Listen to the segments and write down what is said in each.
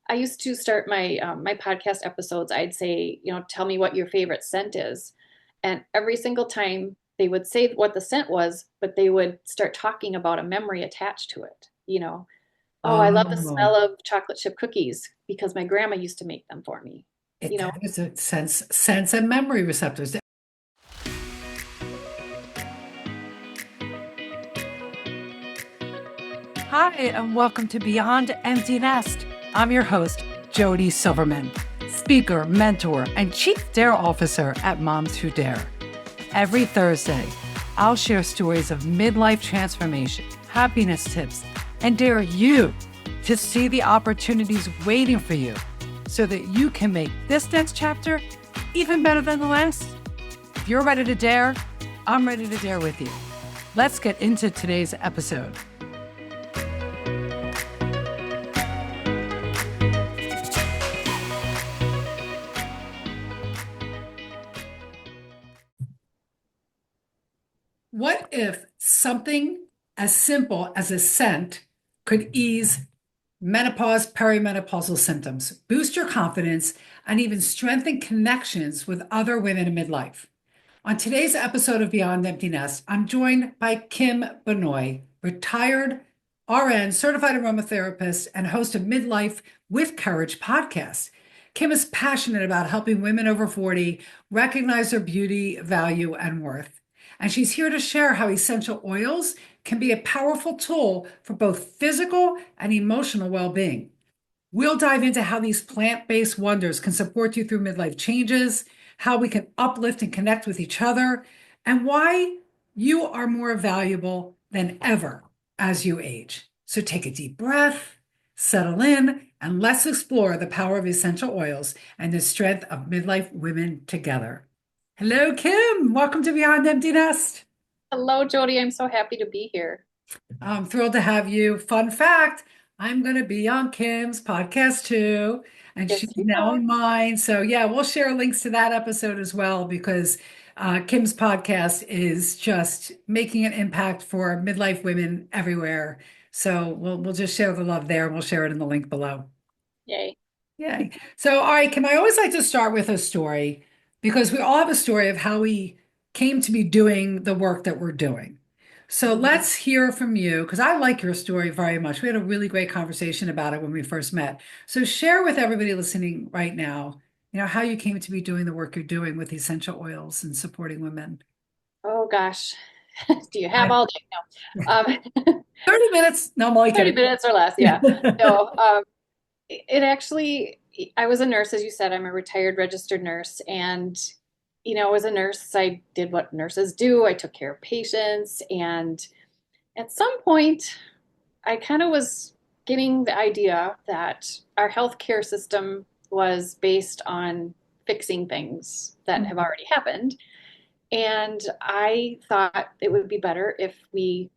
I used to start my podcast episodes. I'd say, tell me what your favorite scent is. And every single time they would say what the scent was, but they would start talking about a memory attached to it. Oh, I love the Oh, smell of chocolate chip cookies because my grandma used to make them for me. it You know, triggers a sense and memory receptors. Hi, and welcome to Beyond Empty Nest. I'm your host, Jody Silverman, speaker, mentor, and Chief Dare Officer at Moms Who Dare. Every Thursday, I'll share stories of midlife transformation, happiness tips, and dare you to see the opportunities waiting for you so that you can make this next chapter even better than the last. If you're ready to dare, I'm ready to dare with you. Let's get into today's episode. What if something as simple as a scent could ease menopause, perimenopausal symptoms, boost your confidence, and even strengthen connections with other women in midlife? On today's episode of Beyond Empty Nest, I'm joined by Kim Benoy, retired RN, certified aromatherapist, and host of Midlife with Courage podcast. Kim is passionate about helping women over 40 recognize their beauty, value, and worth. And she's here to share how essential oils can be a powerful tool for both physical and emotional well being. We'll dive into how these plant based wonders can support you through midlife changes, how we can uplift and connect with each other, and why you are more valuable than ever as you age. So take a deep breath, settle in, and let's explore the power of essential oils and the strength of midlife women together. Hello, Kim. Welcome to Beyond Empty Nest. hello, Jody. I'm so happy to be here. I'm thrilled to have you. Fun fact, I'm going to be on Kim's podcast too, and she's Yes, you now are. on mine. So, yeah, we'll share links to that episode as well because Kim's podcast is just making an impact for midlife women everywhere. So, we'll just share the love there and we'll share it in the link below. Yay. Yay. So, all right, Kim, I always like to start with a story because we all have a story of how we came to be doing the work that we're doing. So Mhm. let's hear from you because I like your story very much. We had a really great conversation about it when we first met. So share with everybody listening right now, how you came to be doing the work you're doing with essential oils and supporting women. Oh gosh. Do you have I, all day? No. 30 minutes. No, I'm only 30 kidding. minutes or less, yeah. No, it actually, I was a nurse, as you said. I'm a retired registered nurse. And, as a nurse, I did what nurses do. I took care of patients. And at some point, I kind of was getting the idea that our healthcare system was based on fixing things that have already happened. And I thought it would be better if we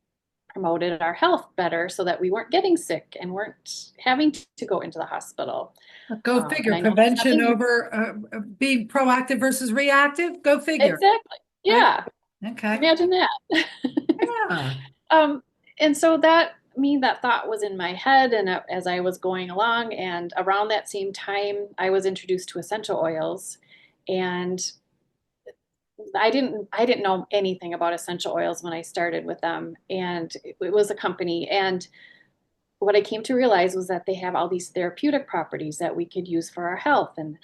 promoted our health better so that we weren't getting sick and weren't having to go into the hospital. Go And figure. I know there's Prevention nothing over being proactive versus reactive. Go figure. exactly. Right? Yeah. Okay. Imagine that. Yeah. um, and so that thought was in my head, and as I was going along, and around that same time, I was introduced to essential oils, and I didn't know anything about essential oils when I started with them, and it was a company. And what I came to realize was that they have all these therapeutic properties that we could use for our health and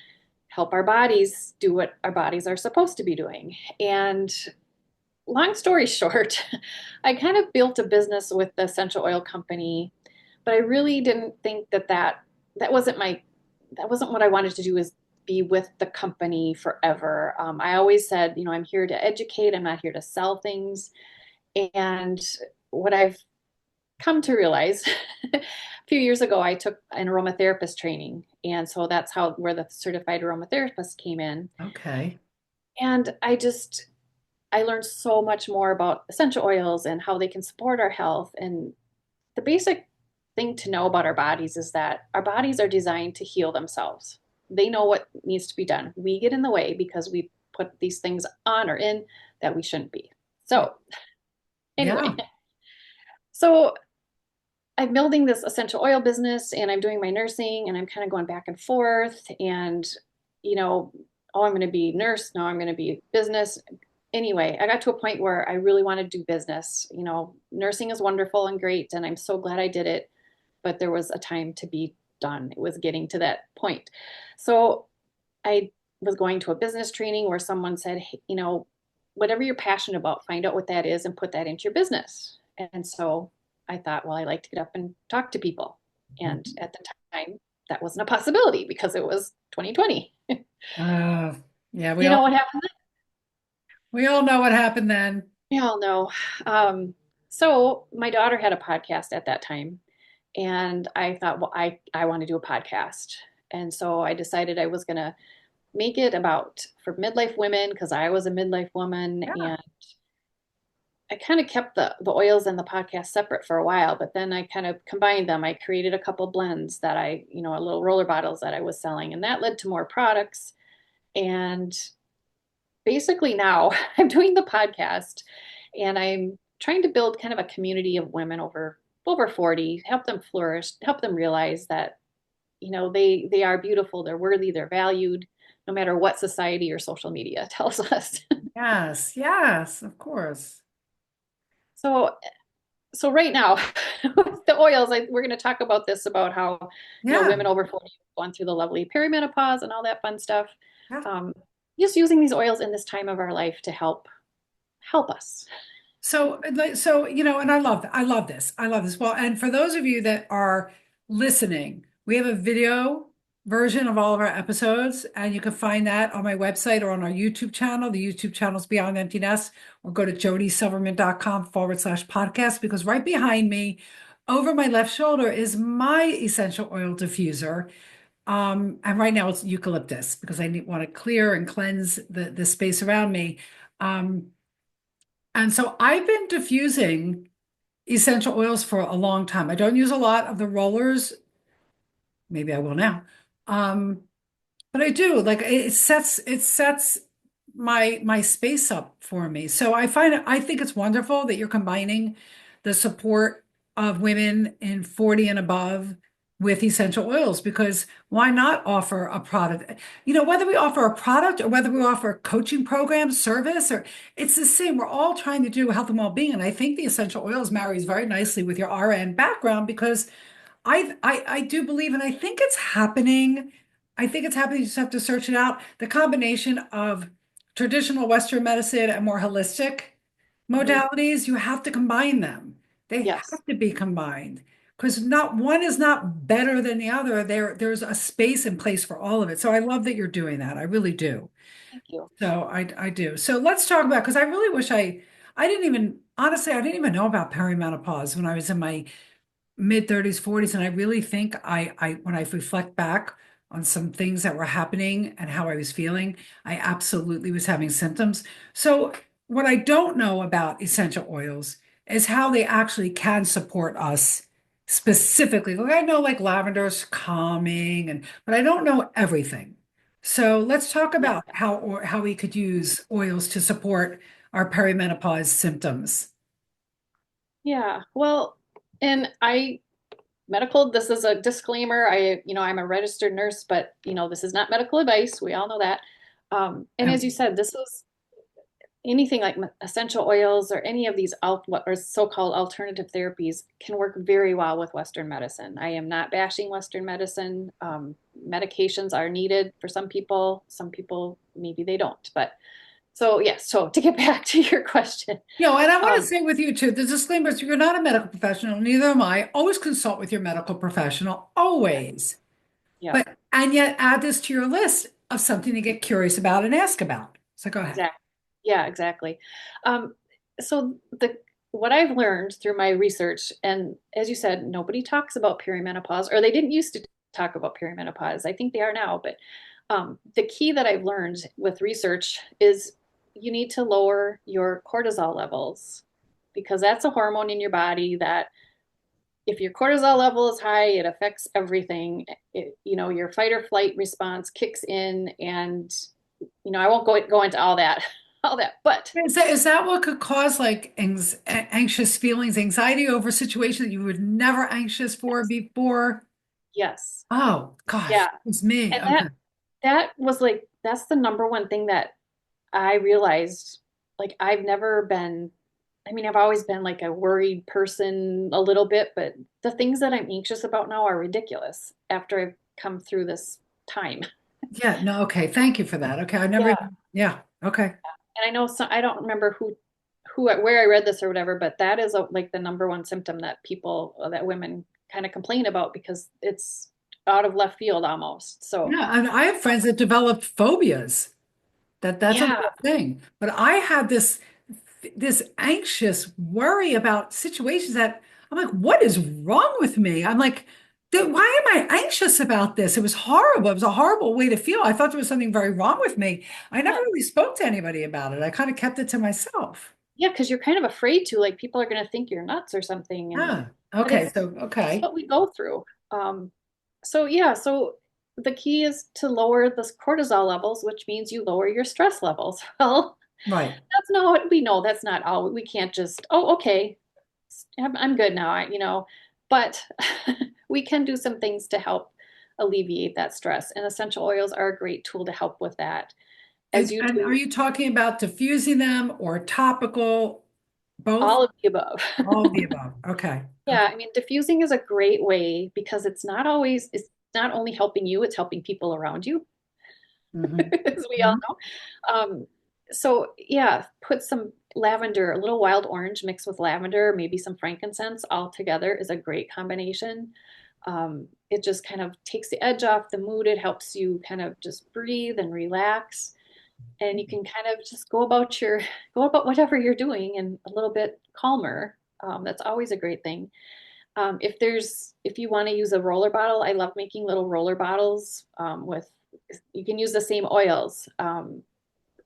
help our bodies do what our bodies are supposed to be doing. And long story short, I kind of built a business with the essential oil company, but I really didn't think that wasn't that wasn't what I wanted to do, is be with the company forever. I always said, I'm here to educate. I'm not here to sell things. And what I've come to realize a few years ago, I took an aromatherapist training. And so that's where the certified aromatherapist came in. Okay. And I learned so much more about essential oils and how they can support our health. And the basic thing to know about our bodies is that our bodies are designed to heal themselves. They know what needs to be done. We get in the way because we put these things on or in that we shouldn't be. So, Yeah. anyway, so I'm building this essential oil business and I'm doing my nursing and I'm kind of going back and forth and, you know, oh, I'm going to be nurse. No, I'm going to be business. Anyway, I got to a point where I really want to do business. You know, nursing is wonderful and great, and I'm so glad I did it, but there was a time to be done. It was getting to that point. So I was going to a business training where someone said, hey, you know, whatever you're passionate about, find out what that is and put that into your business. And so I thought, well, I like to get up and talk to people. And at the time, that wasn't a possibility because it was 2020. Uh, yeah, You know what happened? we all know what happened then. We all know. So my daughter had a podcast at that time, and I thought, well, I want to do a podcast. And so I decided I was going to make it about for midlife women because I was a midlife woman, Yeah. and I kind of kept the oils and the podcast separate for a while, but then I kind of combined them. I created a couple blends that I, you know, little roller bottles that I was selling, and that led to more products. And basically now I'm doing the podcast and I'm trying to build kind of a community of women over 40, help them flourish, help them realize that, you know, they are beautiful, they're worthy, they're valued, no matter what society or social media tells us. Yes, yes, of course. So so right now with the oils, we're going to talk about this about how, you know, Yeah, women over 40 have gone through the lovely perimenopause and all that fun stuff. yeah. Um, just using these oils in this time of our life to help us. So, so and I love this. I love this. Well, and for those of you that are listening, we have a video version of all of our episodes, and you can find that on my website or on our YouTube channel. The YouTube channel is Beyond Empty Nest, or go to jodysilverman.com/podcast, because right behind me, over my left shoulder, is my essential oil diffuser. And right now it's eucalyptus because want to clear and cleanse the space around me. Um, and so I've been diffusing essential oils for a long time. I don't use a lot of the rollers. Maybe I will now. Um, but I do like it sets my space up for me. So I think it's wonderful that you're combining the support of women in 40 and above with essential oils, because why not offer a product? Whether we offer a product or whether we offer a coaching program, service, or it's the same. We're all trying to do health and well-being. And I think the essential oils marries very nicely with your RN background, because I do believe, and I think it's happening. I think it's happening. You just have to search it out. The combination of traditional Western medicine and more holistic Mhm. modalities, you have to combine them. They Yes. have to be combined, because not one is not better than the other. There's a space and place for all of it. So I love that you're doing that. I really do. Thank you. So I do. So let's talk about, because I really wish I didn't even, honestly, I didn't even know about perimenopause when I was in my mid 30s, 40s. And I really think when I reflect back on some things that were happening and how I was feeling, I absolutely was having symptoms. So what I don't know about essential oils is how they actually can support us specifically. Like I know like lavender's calming, but I don't know everything. So let's talk Yeah. about how we could use oils to support our perimenopause symptoms. Yeah. Well, and this is a disclaimer. I'm a registered nurse, but, this is not medical advice. We all know that. And as you And said, this is anything like essential oils or any of these what are so-called alternative therapies can work very well with Western medicine. I am not bashing Western medicine. Medications are needed for some people. Some people, maybe they don't. But so, yes. So to get back to your question, and I want to um, say with you too, the disclaimer is you're not a medical professional, neither am I. Always consult with your medical professional, always. yeah. And yet add this to your list of something to get curious about and ask about. So go ahead. Exactly. Yeah, exactly. Um, so what I've learned through my research, and as you said, nobody talks about perimenopause, or they didn't used to talk about perimenopause. I think they are now, but the key that I've learned with research is you need to lower your cortisol levels because that's a hormone in your body that if your cortisol level is high, it affects everything. Your fight or flight response kicks in, and I won't go into all that. all that. But Is that what could cause like anxious feelings, anxiety over a situation that you were never anxious for before? yes, Oh gosh, yeah. it's me. And Okay. that was like that's the number one thing that I realized. Like I've never been, I mean, I've always been like a worried person a little bit, but the things that I'm anxious about now are ridiculous after I've come through this time. Yeah, no, okay. Thank you for that. Okay. I never Yeah. even, yeah, okay. And I know some, I don't remember where I read this or whatever, but that is like the number one symptom that people, that women kind of complain about because it's out of left field almost. So, Yeah, and I have friends that developed phobias. That's a yeah, real thing. But I had this anxious worry about situations that I'm like, what is wrong with me? I'm like, why am I anxious about this? It was horrible. It was a horrible way to feel. I thought there was something very wrong with me. I never yeah, really spoke to anybody about it. I kind of kept it to myself. yeah, because you're kind of afraid to, like, people are going to think you're nuts or something. And, Yeah. but Okay. So, it's okay. what we go through. So yeah, so the key is to lower the cortisol levels, which means you lower your stress levels. Well, Right. that's not what we know. That's not all. We can't just, oh, okay, I'm good now. But we can do some things to help alleviate that stress. And essential oils are a great tool to help with that. As you And are do you talking about diffusing them or topical? Both? all of the above. All of the above. Okay. Yeah, Okay. I mean, diffusing is a great way because it's not only helping you, it's helping people around you, Hmm. as we all know. So yeah, put some lavender, a little wild orange mixed with lavender, maybe some frankincense all together is a great combination. It just kind of takes the edge off the mood. It helps you kind of just breathe and relax. And you can kind of just go about whatever you're doing and a little bit calmer. That's always a great thing. If you want to use a roller bottle, I love making little roller bottles with, you can use the same oils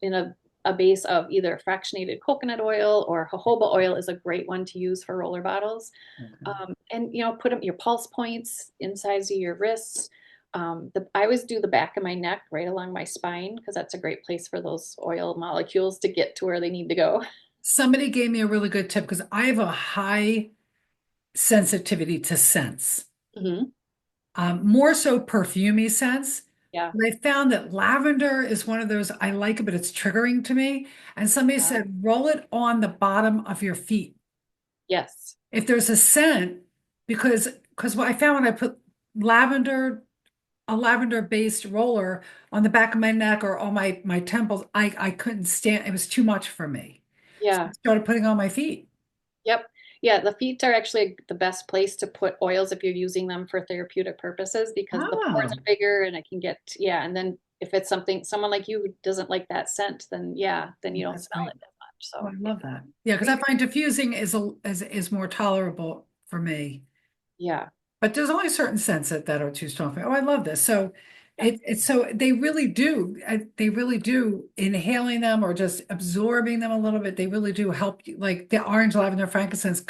in a base of either fractionated coconut oil or jojoba oil is a great one to use for roller bottles. Okay. And put them your pulse points inside of your wrists. I always do the back of my neck right along my spine because that's a great place for those oil molecules to get to where they need to go. Somebody gave me a really good tip because I have a high sensitivity to scents, Hmm. more so perfumey scents. Yeah. But I found that lavender is one of those I like it, but it's triggering to me. And somebody Uh, said, roll it on the bottom of your feet. yes. If there's a scent, because what I found when I put lavender, a lavender based roller on the back of my neck or on my temples, I couldn't stand it was too much for me. So I Yeah. started putting it on my feet. Yep. Yeah, the feet are actually the best place to put oils if you're using them for therapeutic purposes because the pores Oh, are bigger and it can get, yeah. And then if it's someone like you who doesn't like that scent, then yeah, then you don't that's smell great. it as much. Oh, I So yeah, love that. Yeah, because I great. find diffusing is more tolerable for me. Yeah. But there's only certain scents that are too strong for me. Oh, I love this. So Yeah. it's so they really do inhaling them or just absorbing them a little bit. They really do help you. Like the orange, lavender, frankincense,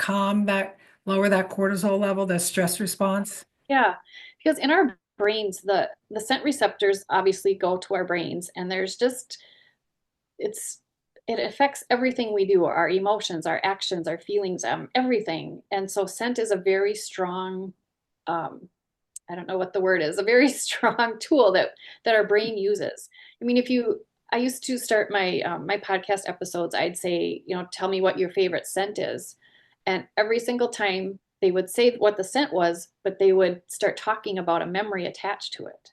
lower that cortisol level, that stress response. Yeah. Because in our brains, the scent receptors obviously go to our brains and there's just it's it affects everything we do, our emotions, our actions, our feelings, everything. And so scent is a very strong um, I don't know what the word is, a very strong tool that our brain uses. I mean, I used to start my podcast episodes, I'd say, tell me what your favorite scent is. And every single time they would say what the scent was, but they would start talking about a memory attached to it.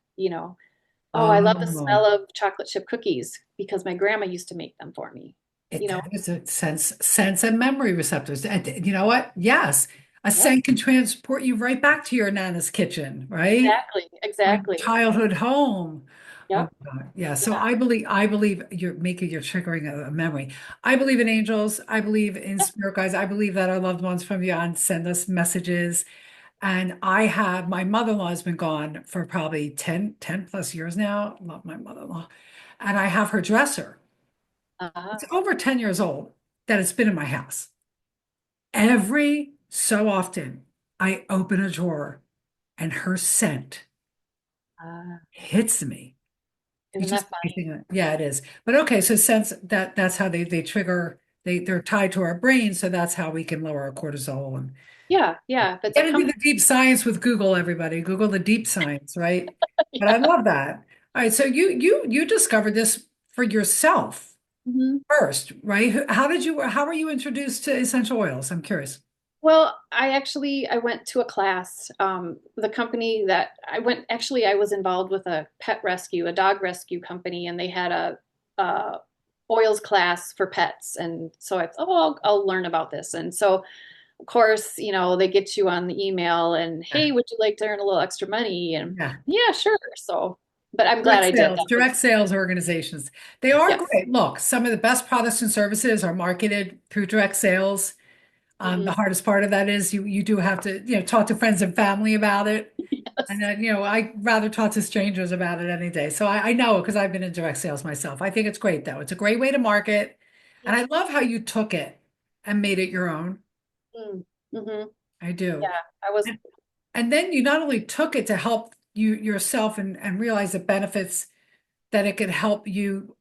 Oh, I love the smell Oh, of chocolate chip cookies because my grandma used to make them for me. it You know, is a sense and memory receptors. And you know what? Yes, a yep, scent can transport you right back to your Nana's kitchen, right? exactly, Or exactly. childhood home. Oh Yep, God. Yeah. So yeah, I believe you're triggering a memory. I believe in angels. I believe in yeah. spirit guides. I believe that our loved ones from beyond send us messages. And my mother-in-law has been gone for probably 10 plus years now. Love my mother-in-law. And I have her dresser. It's Uh, over 10 years old that it's been in my house. Every so often, I open a drawer and her scent uh, hits me. Isn't It's just that funny? anything. Yeah, it is. But okay, so since that's how they trigger, they're tied to our brain, so that's how we can lower our cortisol and Yeah, yeah. If it's a get into the company. deep science with Google, everybody. Google the deep science, right? But I love that. All right, so you discovered this for yourself Mhm. first, right? How were you introduced to essential oils? I'm curious. Well, I went to a class. The company that I went, actually, I was involved with a pet rescue, a dog rescue company, and they had a oils class for pets. And so I thought, oh, I'll learn about this. And so, of course, they get you on the email and, Yeah. hey, would you like to earn a little extra money? And Yeah. yeah, sure. So, but I'm glad I did. That Direct was, sales organizations. They are yes. great. Look, some of the best products and services are marketed through direct sales. The Hmm. hardest part of that is you do have to, talk to friends and family about it. And Yes. then, I rather talk to strangers about it any day. So I know because I've been in direct sales myself. I think it's great though. It's a great way to market. And I love how you took it and made it your own. Mm-hmm. I do. Yeah, I was. And, and then you not only took it to help you yourself and realize the benefits that it could help you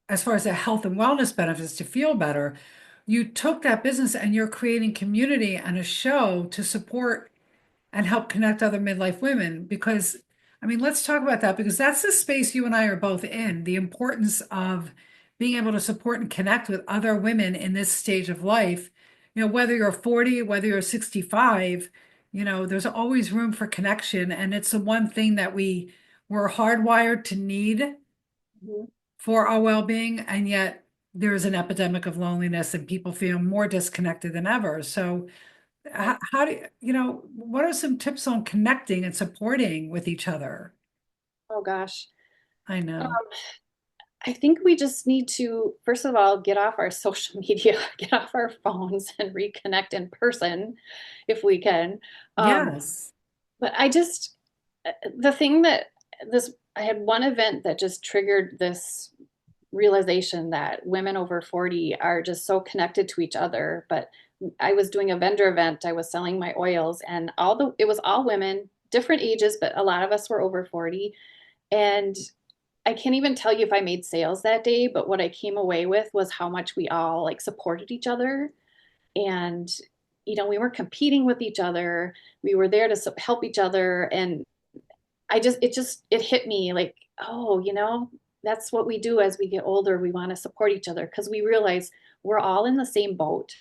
as far as the health and wellness benefits to feel better, you took that business and you're creating community and a show to support and help connect other midlife women. Because, I mean, let's talk about that because that's the space you and I are both in, the importance of being able to support and connect with other women in this stage of life. Whether you're 40, whether you're 65, there's always room for connection. And it's the one thing that we're hardwired to need Mhm. for our well-being, and yet there's an epidemic of loneliness and people feel more disconnected than ever. So Right. how do what are some tips on connecting and supporting with each other? Oh gosh. I Um, know. I think we just need to, first of all, get off our social media, get off our phones and reconnect in person if we can. Um, Yes. but the thing that I had one event that just triggered this realization that women over 40 are just so connected to each other. But I was doing a vendor event, I was selling my oils, and it was all women, different ages, but a lot of us were over 40. And I can't even tell you if I made sales that day, but what I came away with was how much we all like supported each other. And, we weren't competing with each other. We were there to help each other. And it hit me like, oh, that's what we do as we get older. We want to support each other because we realize we're all in the same boat.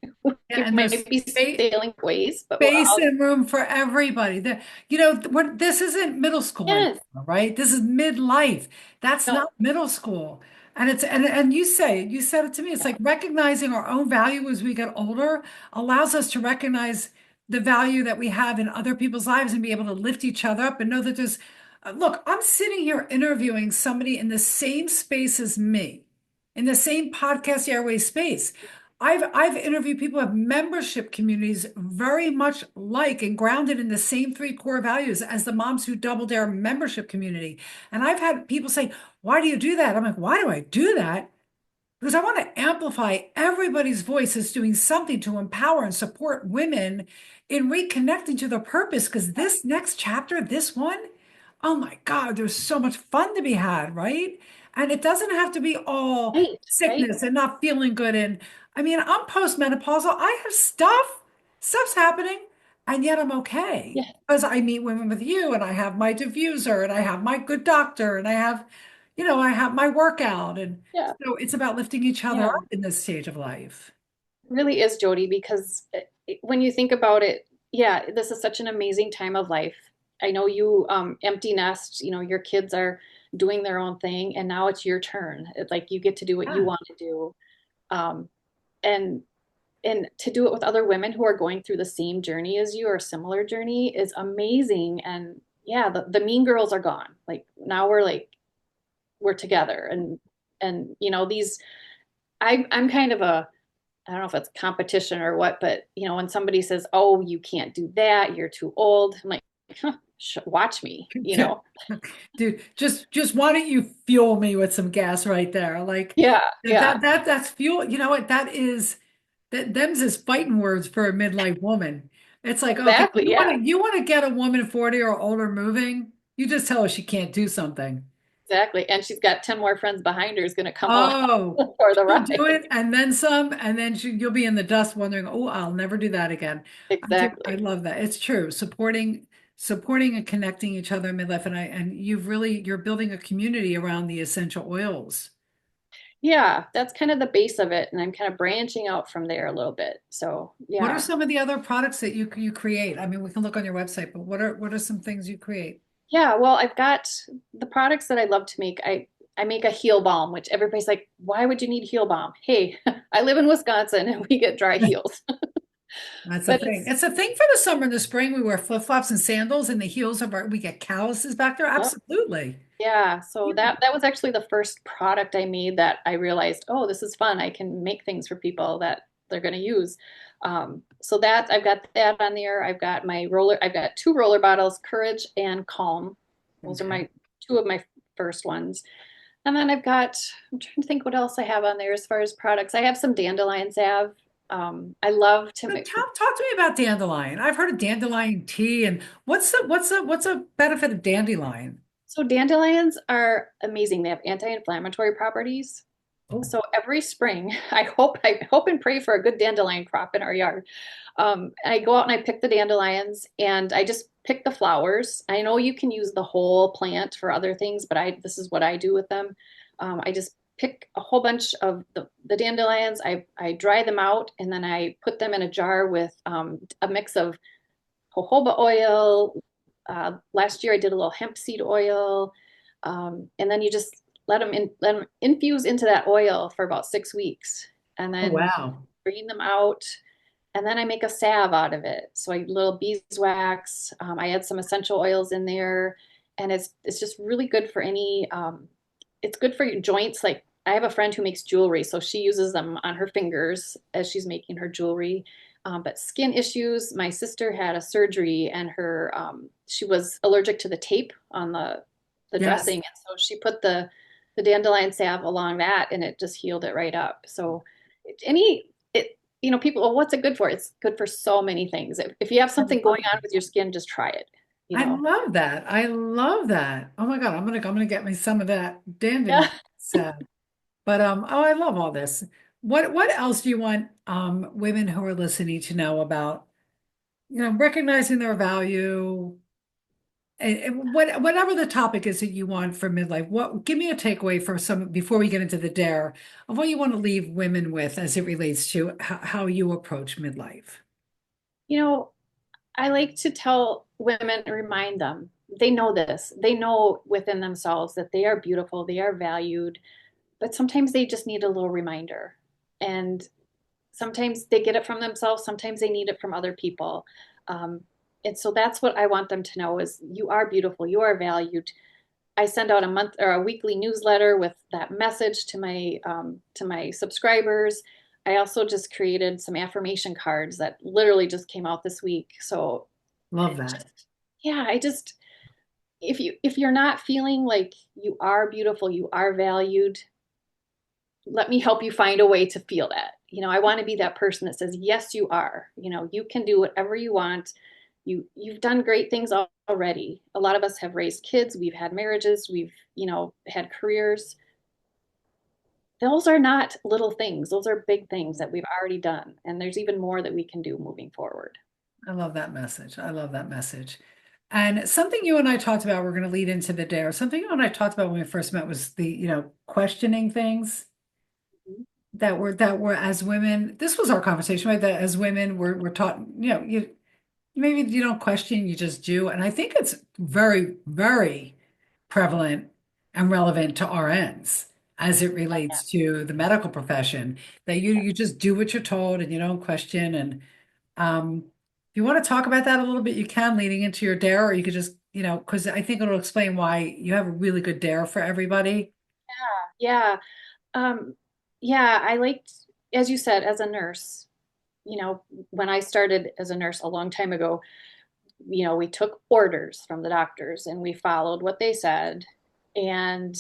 Yeah, We and there's might be sailing ways, but we're space all, and room for everybody. This isn't middle school yes, anymore, right? This is midlife. That's no, not middle school. And and you said it to me. It's yeah, like recognizing our own value as we get older allows us to recognize the value that we have in other people's lives and be able to lift each other up and know that look, I'm sitting here interviewing somebody in the same space as me, in the same podcast airway space. I've interviewed people who have membership communities very much like and grounded in the same three core values as the moms who doubled their membership community. And I've had people say, "Why do you do that?" I'm like, "Why do I do that?" Because I want to amplify everybody's voice as doing something to empower and support women in reconnecting to their purpose. Because this next chapter, this one, oh my God, there's so much fun to be had, right? And it doesn't have to be all right, right, sickness and not feeling good. And I mean, I'm postmenopausal. I have stuff's happening, and yet I'm okay yeah, because I meet women with you, and I have my diffuser, and I have my good doctor, and I have my workout, and yeah, so it's about lifting each other yeah. up in this stage of life. Really is, Jody, because when you think about it, yeah, this is such an amazing time of life. I know you empty nest, your kids are doing their own thing, and now it's your turn. It's like you get to do what you Yeah. want to do. Um, and and to do it with other women who are going through the same journey as you or similar journey is amazing. And yeah, the mean girls are gone. Like now we're together and I'm kind of I don't know if it's competition or what, but when somebody says, "Oh, you can't do that. You're too old." I'm like, huh, watch me. Dude, just why don't you fuel me with some gas right there? Like Yeah, yeah, that's fuel. You know what? Them's is fighting words for a midlife woman. It's like, okay, exactly. Yeah, you want to get a woman 40 or older moving? You just tell her she can't do something. Exactly. And she's got 10 more friends behind her who's going to come along Oh, for the she'll do ride. it and then some, and then you'll be in the dust wondering, oh, I'll never do that again. I Exactly. love that. It's true. Supporting and connecting each other in midlife. And you're building a community around the essential oils. Yeah, that's kind of the base of it. And I'm kind of branching out from there a little bit. So, What are yeah. some of the other products that you create? I mean, we can look on your website, but what are some things you create? Yeah, well, I've got the products that I love to make. I make a heel balm, which everybody's like, why would you need heel balm? Hey, I live in Wisconsin and we get dry heels. That's a But thing. It's a thing for the summer and the spring. We wear flip-flops and sandals and the heels of we get calluses back there. Absolutely. yeah, so Yeah. that was actually the first product I made that I realized, oh, this is fun. I can make things for people that they're going to use. So that I've got that on there. I've got my roller. I've got two roller bottles, Courage and Calm. Those are Okay. my two of my first ones. And then I've got, I'm trying to think what else I have on there as far as products. I have some dandelion salve. I love to But make, talk to me about dandelion. I've heard of dandelion tea, and what's a benefit of dandelion? so dandelions are amazing. They have anti-inflammatory properties. Oh, So every spring, I hope and pray for a good dandelion crop in our yard. I go out and I pick the dandelions and I just pick the flowers. I know you can use the whole plant for other things, but this is what I do with them. I just pick a whole bunch of the dandelions. I dry them out and then I put them in a jar with a mix of jojoba oil. Last year I did a little hemp seed oil. And then you just let them infuse into that oil for about 6 weeks. And oh then wow. drain them out and then I make a salve out of it. So I little beeswax. I add some essential oils in there, and it's just really good for any. It's good for your joints. Like I have a friend who makes jewelry, so she uses them on her fingers as she's making her jewelry. But skin issues. My sister had a surgery, and her she was allergic to the tape on the Yes, dressing, and so she put the dandelion salve along that, and it just healed it right up. So any it people, oh, what's it good for? It's good for so many things. If you have I something love going on with your skin, just try it, you I know. love that. I love that. Oh my God, I'm gonna get me some of that Yeah. dandelion. But oh, I love all this. What else do you want women who are listening to know about, recognizing their value, and whatever the topic is that you want for midlife? What give me a takeaway for some before we get into the dare of what you want to leave women with as it relates to how you approach midlife. You know, I like to tell women, remind them, they know this. They know within themselves that they are beautiful, they are valued, but sometimes they just need a little reminder. And sometimes they get it from themselves, sometimes they need it from other people. Um, and so that's what I want them to know is you are beautiful, you are valued. I send out a month or a weekly newsletter with that message to my subscribers. I also just created some affirmation cards that literally just came out this week. So Love that. just yeah, I just if you're not feeling like you are beautiful, you are valued, let me help you find a way to feel that. I want to be that person that says, yes, you are. You can do whatever you want. You've done great things already. A lot of us have raised kids, we've had marriages, we've, had careers. Those are not little things. Those are big things that we've already done. And there's even more that we can do moving forward. I love that message. I love that message. And something you and I talked about, we're going to lead into the dare. Something you and I talked about when we first met was the, questioning things that were as women. This was our conversation, right? That as women, we're taught, you maybe you don't question, you just do. And I think it's very, very prevalent and relevant to RNs as it Yeah. relates to the medical profession, that you just do what you're told and you don't question. And if you want to talk about that a little bit, you can leading into your dare, or you could just, because I think it'll explain why you have a really good dare for everybody. Yeah. Um, yeah, I liked, as you said, as a nurse, when I started as a nurse a long time ago, we took orders from the doctors and we followed what they said. And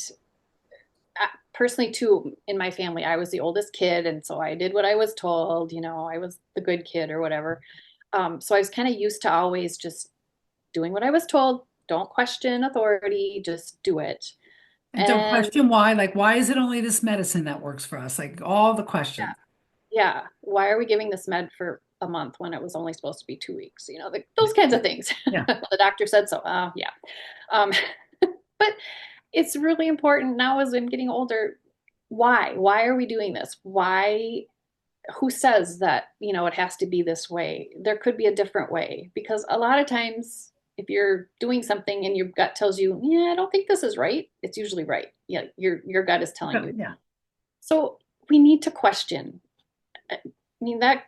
personally, too, in my family, I was the oldest kid. And so I did what I was told, I was the good kid or whatever. So I was kind of used to always just doing what I was told. Don't question authority, just do it. And don't And question why. Like, why is it only this medicine that works for us? Like all the yeah, questions. yeah, why are we giving this med for a month when it was only supposed to be 2 weeks? Those kinds of things. Yeah. The doctor said so. Yeah. Um, but it's really important now as I'm getting older. Why? Why are we doing this? Why? Who says that, it has to be this way? There could be a different way because a lot of times if you're doing something and your gut tells you, yeah, I don't think this is right, it's usually right. Yeah, your gut is telling you. Yeah. So we need to question. I mean, that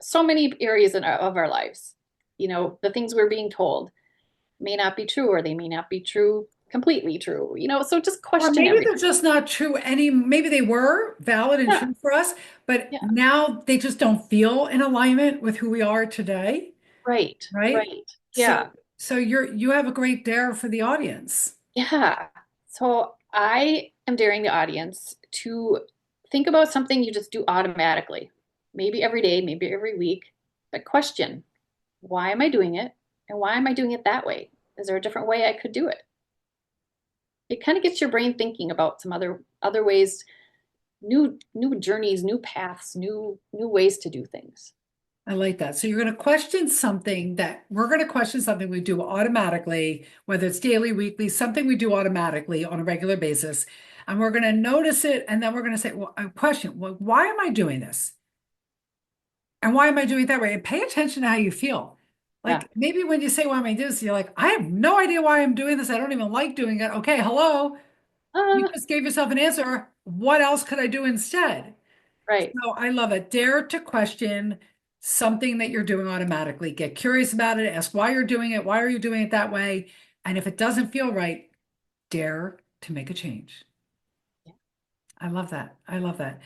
so many areas of our lives, the things we're being told may not be true or they may not be true, completely true, so just Or question maybe everything. they're just not true maybe they were valid and Yeah, true for us, but yeah, now they just don't feel in alignment with who we are today, right, right? right. So Yeah, you have a great dare for the audience. yeah. So I am daring the audience to think about something you just do automatically, maybe every day, maybe every week, but question, why am I doing it? And why am I doing it that way? Is there a different way I could do it? It kind of gets your brain thinking about some other ways, new journeys, new paths, new ways to do things. I like that. So you're going to question something that we're going to question something we do automatically, whether it's daily, weekly, something we do automatically on a regular basis. And we're going to notice it. And then we're going to say, well, a question, well, why am I doing this? And why am I doing it that way? And pay attention to how you feel. Yeah. Like maybe when you say, why am I doing this? You're like, I have no idea why I'm doing this. I don't even like doing it. Okay, hello. You Uh, just gave yourself an answer. What else could I do instead? right. So I love it. Dare to question something that you're doing automatically. Get curious about it. Ask why you're doing it. Why are you doing it that way? And if it doesn't feel right, dare to make a change. Yeah. I love that. I love that.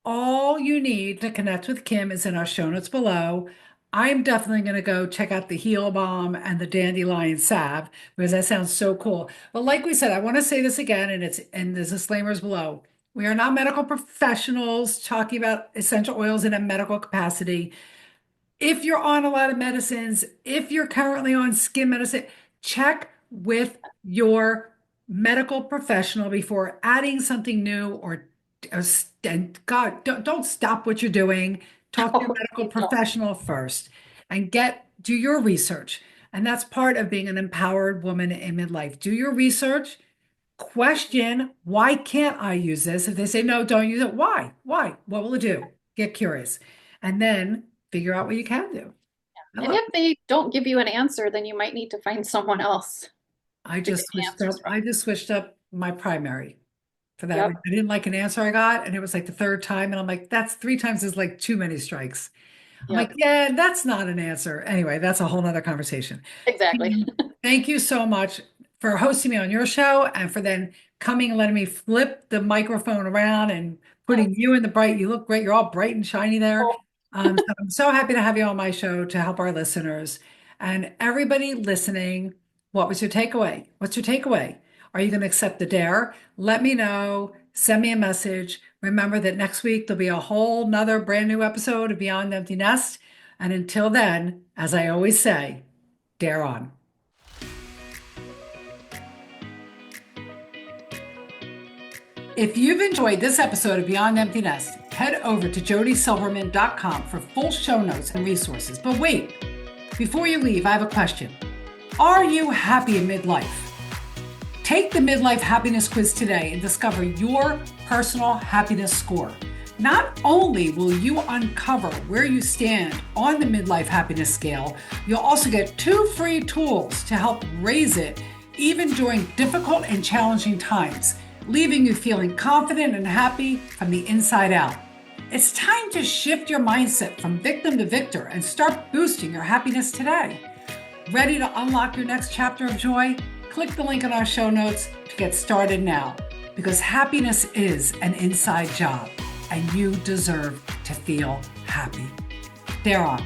All you need to connect with Kim is in our show notes below. I'm definitely going to go check out the Heel Balm and the Dandelion Salve because that sounds so cool. But like we said, I want to say this again, and the disclaimers below. We are not medical professionals talking about essential oils in a medical capacity. If you're on a lot of medicines, if you're currently on skin medicine, check with your medical professional before adding something new and God, don't stop what you're doing. Talk to your Oh, medical please don't. professional first and do your research. And that's part of being an empowered woman in midlife. Do your research. Question, why can't I use this? If they say no, don't use it. Why? Why? What will it do? Get curious. And then figure out what you can do. I And love if they don't give you an answer, then you might need to find someone else to get the answers from. I just switched up my primary for that. Yep. I didn't like an answer I got, and it was like the third time, and I'm like, that's three times is like too many strikes. I'm like, Yep. yeah, that's not an answer. Anyway, that's a whole nother conversation. Exactly. Mhm. Thank you so much for hosting me on your show and for then coming and letting me flip the microphone around and putting Yes. you in the bright. You look great. You're all bright and shiny there. Oh, So I'm so happy to have you on my show to help our listeners and everybody listening. What was your takeaway? What's your takeaway? Are you going to accept the dare? Let me know. Send me a message. Remember that next week there'll be a whole nother brand new episode of Beyond Empty Nest. And until then, as I always say, dare on. If you've enjoyed this episode of Beyond Empty Nest, head over to jodysilverman.com for full show notes and resources. But wait, before you leave, I have a question. Are you happy in midlife? Take the Midlife Happiness Quiz today and discover your personal happiness score. Not only will you uncover where you stand on the Midlife Happiness Scale, you'll also get 2 free tools to help raise it even during difficult and challenging times, leaving you feeling confident and happy from the inside out. It's time to shift your mindset from victim to victor and start boosting your happiness today. Ready to unlock your next chapter of joy? Click the link in our show notes to get started now, because happiness is an inside job and you deserve to feel happy. Dare on.